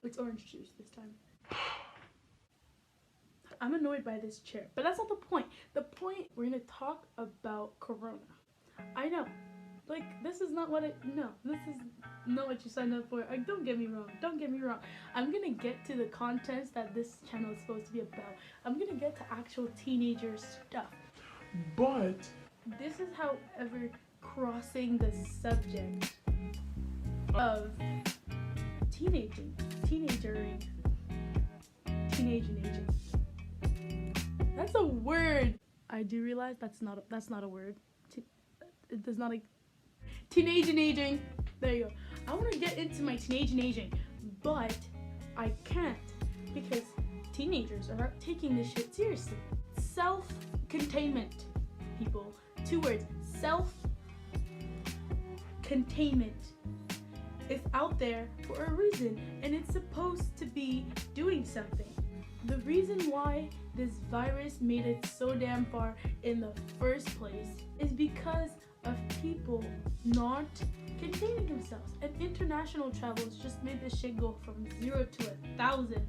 It's orange juice this time. I'm annoyed by this chair, but that's not the point. The point, we're gonna talk about Corona. I know, like, this is not what this is not what you signed up for. Like, don't get me wrong. I'm gonna get to the contents that this channel is supposed to be about. I'm gonna get to actual teenager stuff. But this is, however, crossing the subject of teenaging. That's a word. I do realize that's not a word. It does not. Teenaging. There you go. I want to get into my teenaging, but I can't because teenagers are not taking this shit seriously. Self-containment, people. 2 words. Self-containment. It's out there for a reason, and it's supposed to be doing something. The reason why this virus made it so damn far in the first place is because of people not containing themselves. And international travels just made this shit go from 0 to 1,000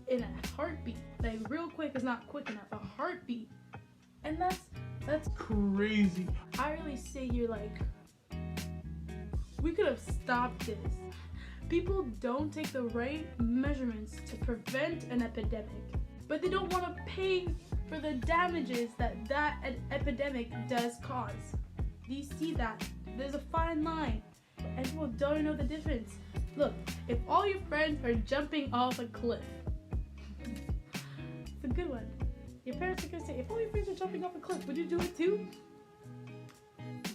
in a heartbeat. Like, real quick is not quick enough. A heartbeat. And that's crazy. I really say you're like, we could have stopped this. People don't take the right measurements to prevent an epidemic, but they don't want to pay for the damages that epidemic does cause. Do you see that? There's a fine line, and people don't know the difference. Look, if all your friends are jumping off a cliff, it's a good one. Your parents are gonna say, if all your friends are jumping off a cliff, would you do it too?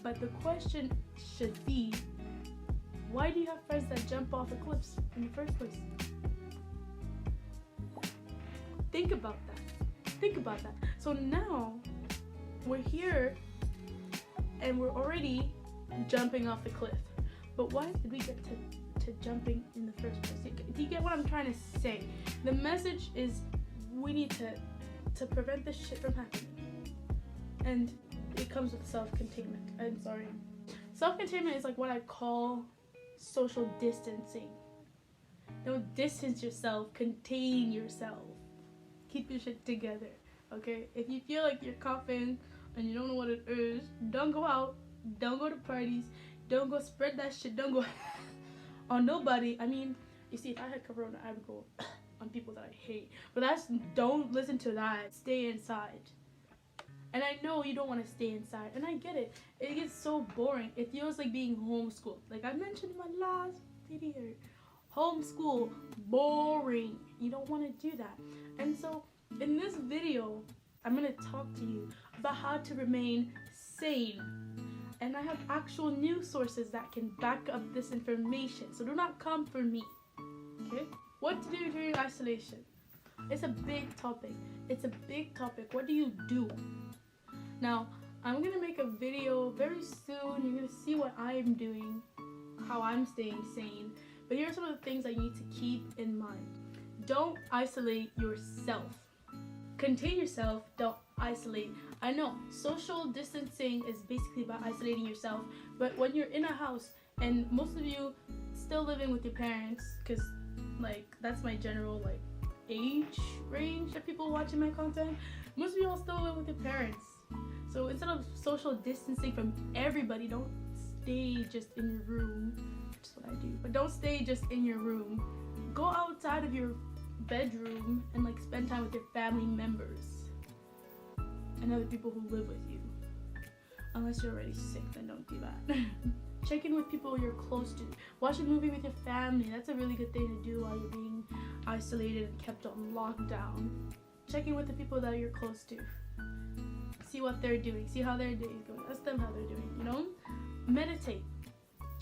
But the question should be, why do you have friends that jump off of cliffs in the first place? Think about that. So now we're here and we're already jumping off the cliff. But why did we get to jumping in the first place? Do you get what I'm trying to say? The message is we need to prevent this shit from happening. And it comes with self-containment. I'm sorry. Self-containment is like what I call social distancing. Don't distance yourself, contain yourself. Keep your shit together, okay? If you feel like you're coughing and you don't know what it is, don't go out, don't go to parties, don't go spread that shit, don't go on nobody. I mean, you see, if I had Corona, I would go on people that I hate. But don't listen to that. Stay inside. And I know you don't want to stay inside, and I get it. It gets so boring. It feels like being homeschooled. Like I mentioned in my last video, homeschool, boring. You don't want to do that. And so in this video, I'm going to talk to you about how to remain sane. And I have actual news sources that can back up this information. So do not come for me, okay? What to do during isolation? It's a big topic. What do you do? Now, I'm going to make a video very soon. You're going to see what I'm doing, how I'm staying sane. But here are some of the things that you need to keep in mind. Don't isolate yourself. Contain yourself, don't isolate. I know social distancing is basically about isolating yourself, but when you're in a house, and most of you still living with your parents, because like that's my general like age range of people watching my content, most of you all still live with your parents. So instead of social distancing from everybody, don't stay just in your room. That's what I do. But don't stay just in your room. Go outside of your bedroom and like spend time with your family members and other people who live with you. Unless you're already sick, then don't do that. Check in with people you're close to. Watch a movie with your family. That's a really good thing to do while you're being isolated and kept on lockdown. Check in with the people that you're close to. See what they're doing. See how their day is going. Ask them how they're doing, you know? Meditate.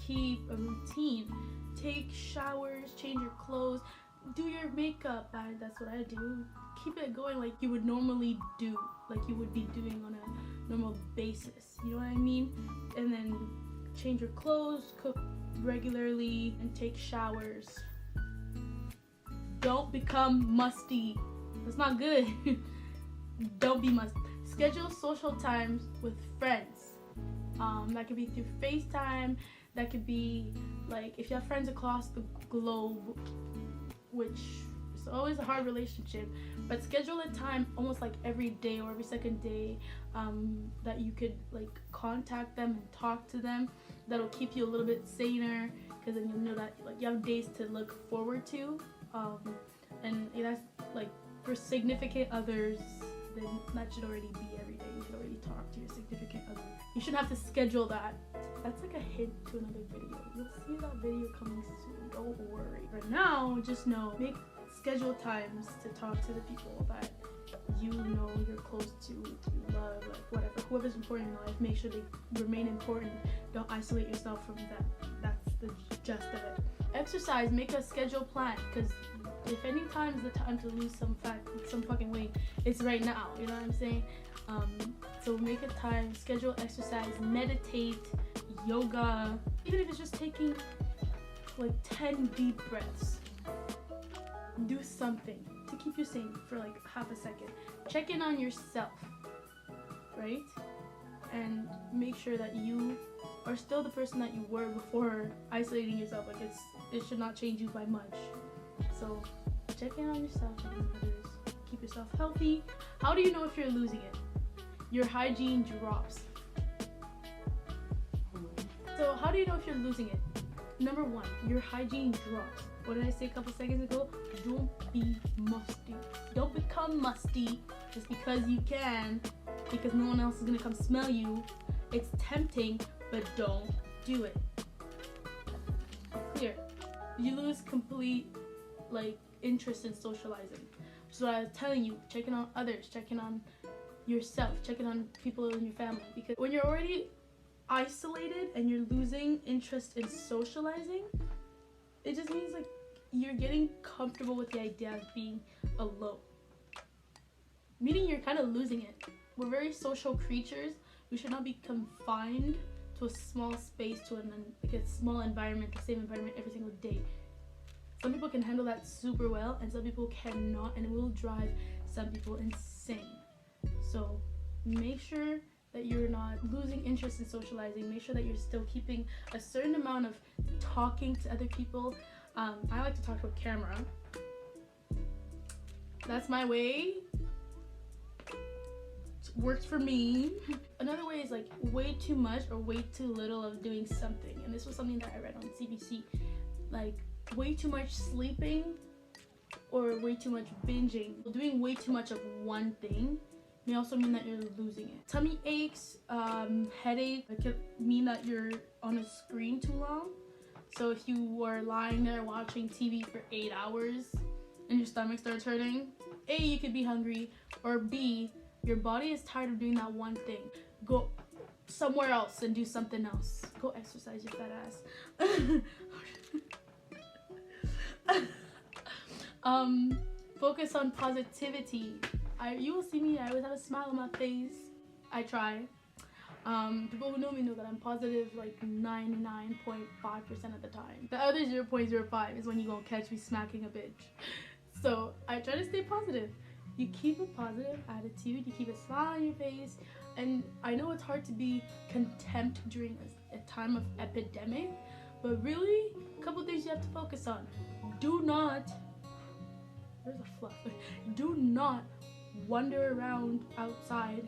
Keep a routine. Take showers. Change your clothes. Do your makeup. That's what I do. Keep it going like you would normally do. Like you would be doing on a normal basis. You know what I mean? And then change your clothes. Cook regularly. And take showers. Don't become musty. That's not good. Don't be musty. Schedule social times with friends. That could be through FaceTime. That could be like if you have friends across the globe. which is always a hard relationship, but schedule a time almost like every day or every second day that you could like contact them and talk to them. That'll keep you a little bit saner, because then you'll know that like you have days to look forward to, and that's like for significant others, then that should already be every day. You should already talk to your significant other. You shouldn't have to schedule that. That's like a hint to another video. You'll see that video coming soon. Don't worry. For now, just know, schedule times to talk to the people that you know you're close to, you love, like whatever. Whoever's important in your life, make sure they remain important. Don't isolate yourself from them. That's the gist of it. Exercise, make a schedule plan, because if any time is the time to lose some fucking weight, it's right now. You know what I'm saying? So make a time, schedule exercise, meditate, yoga, even if it's just taking like 10 deep breaths. Do something to keep you sane for like half a second. Check in on yourself, right? And make sure that you are still the person that you were before isolating yourself. Like it should not change you by much. So check in on yourself and others. Keep yourself healthy. How do you know if you're losing it? Your hygiene drops. So how do you know if you're losing it? Number one, your hygiene drops. What did I say a couple seconds ago? Don't be musty. Don't become musty just because you can, because no one else is gonna come smell you. It's tempting, but don't do it. Clear. You lose complete like interest in socializing. So I was telling you, checking on others, checking on yourself, checking on people in your family, because when you're already isolated and you're losing interest in socializing, it just means like you're getting comfortable with the idea of being alone, meaning you're kind of losing it. We're very social creatures. We should not be confined to a small space, to like a small environment, the same environment every single day. Some people can handle that super well and some people cannot, and it will drive some people insane. So make sure that you're not losing interest in socializing. Make sure that you're still keeping a certain amount of talking to other people. I like to talk to a camera. That's my way. It works for me. Another way is like way too much or way too little of doing something. And this was something that I read on CBC. Like way too much sleeping or way too much binging. Doing way too much of one thing may also mean that you're losing it. Tummy aches, headache, it could mean that you're on a screen too long. So if you were lying there watching TV for 8 hours and your stomach starts hurting, A, you could be hungry, or B, your body is tired of doing that one thing. Go somewhere else and do something else. Go exercise your fat ass. Focus on positivity. You will see me, I always have a smile on my face. I try. People who know me know that I'm positive like 99.5% of the time. The other 0.05 is when you gonna catch me smacking a bitch. So I try to stay positive. You keep a positive attitude, you keep a smile on your face, and I know it's hard to be content during a time of epidemic, but really, a couple things you have to focus on. Do not, where's the fluff? Do not wander around outside,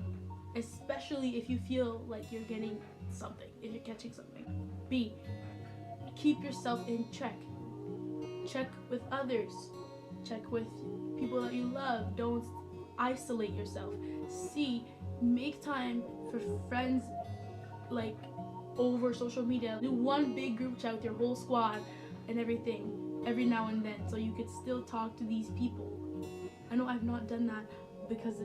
especially if you feel like you're getting something, if you're catching something. B, keep yourself in check. Check with others. Check with people that you love. Don't isolate yourself. C, make time for friends like over social media. Do one big group chat with your whole squad and everything every now and then so you could still talk to these people. I know I've not done that because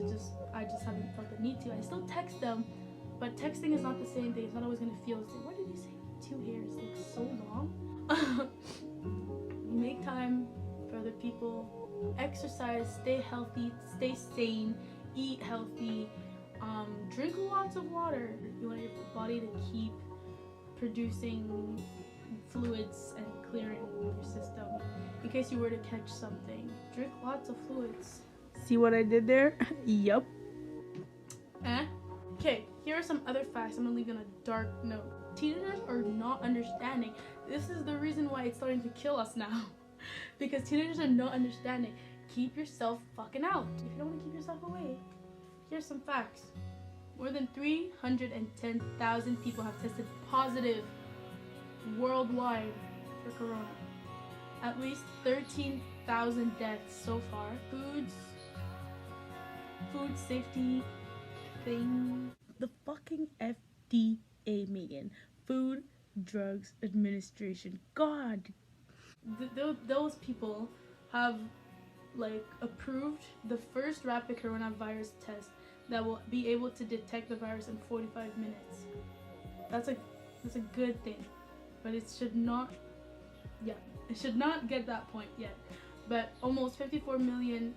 I just haven't felt the need to. I still text them, but texting is not the same thing. It's not always gonna feel the same. Why did you say 2 hairs look so long? Make time for other people. Exercise, stay healthy, stay sane, eat healthy, drink lots of water. You want your body to keep producing fluids and clearing your system in case you were to catch something. Drink lots of fluids. See what I did there? Yup. Okay, here are some other facts. I'm gonna leave you on a dark note. Teenagers are not understanding. This is the reason why it's starting to kill us now. because teenagers are not understanding. Keep yourself fucking out. If you don't want to keep yourself away, here's some facts. More than 310,000 people have tested positive worldwide for corona. At least 13,000 deaths so far. Food safety thing. The fucking FDA, Megan. Food Drugs Administration. God. Those people have like approved the first rapid coronavirus test that will be able to detect the virus in 45 minutes. That's a good thing, but it should not get that point yet. But almost 54 million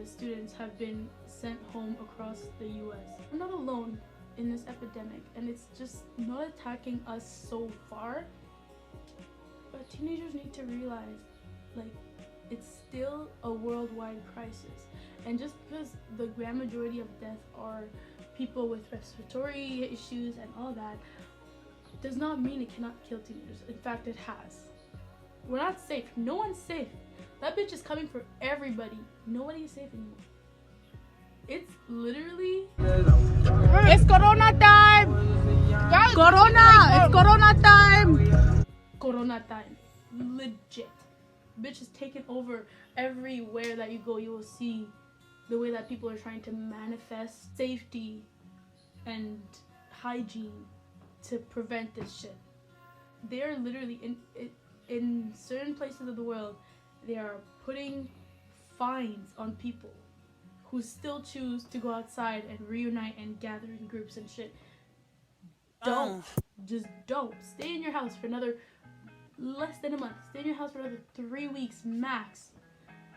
students have been sent home across the US. We're not alone in this epidemic, and it's just not attacking us so far. But teenagers need to realize, like, it's still a worldwide crisis. And just because the grand majority of death are people with respiratory issues and all that, does not mean it cannot kill teenagers. In fact, it has. We're not safe. No one's safe. That bitch is coming for everybody. Nobody is safe anymore. It's literally... It's Corona time! Corona! It's Corona time! Corona time. Legit. Bitch is taking over everywhere that you go. You will see the way that people are trying to manifest safety and hygiene to prevent this shit. They are literally in certain places of the world, they are putting fines on people who still choose to go outside and reunite and gather in groups and shit. Don't. Just don't. Stay in your house for another less than a month. Stay in your house for another 3 weeks max.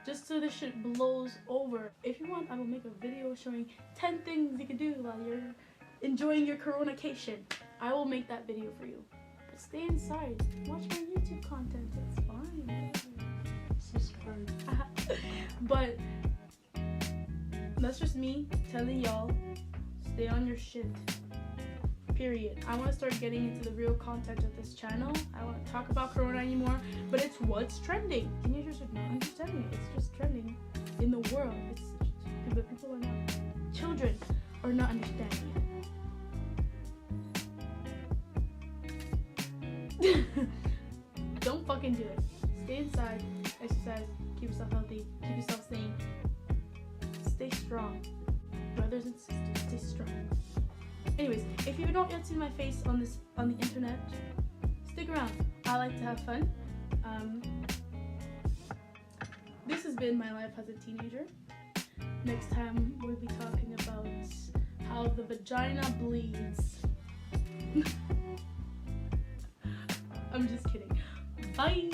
Just so this shit blows over. If you want, I will make a video showing 10 things you can do while you're enjoying your coronacation. I will make that video for you. But stay inside. Watch my YouTube content. It's fine. Subscribe. But that's just me telling y'all, stay on your shit. Period. I want to start getting into the real content of this channel. I want to talk about corona anymore, but it's what's trending. Teenagers are not understanding it. It's just trending in the world. But people are not. Children are not understanding it. Don't fucking do it. Stay inside. Exercise. Keep yourself healthy. Keep yourself sane. Stay strong. Brothers and sisters, stay strong. Anyways, if you don't yet see my face on the internet, stick around. I like to have fun. This has been my life as a teenager. Next time we'll be talking about how the vagina bleeds. I'm just kidding. Bye.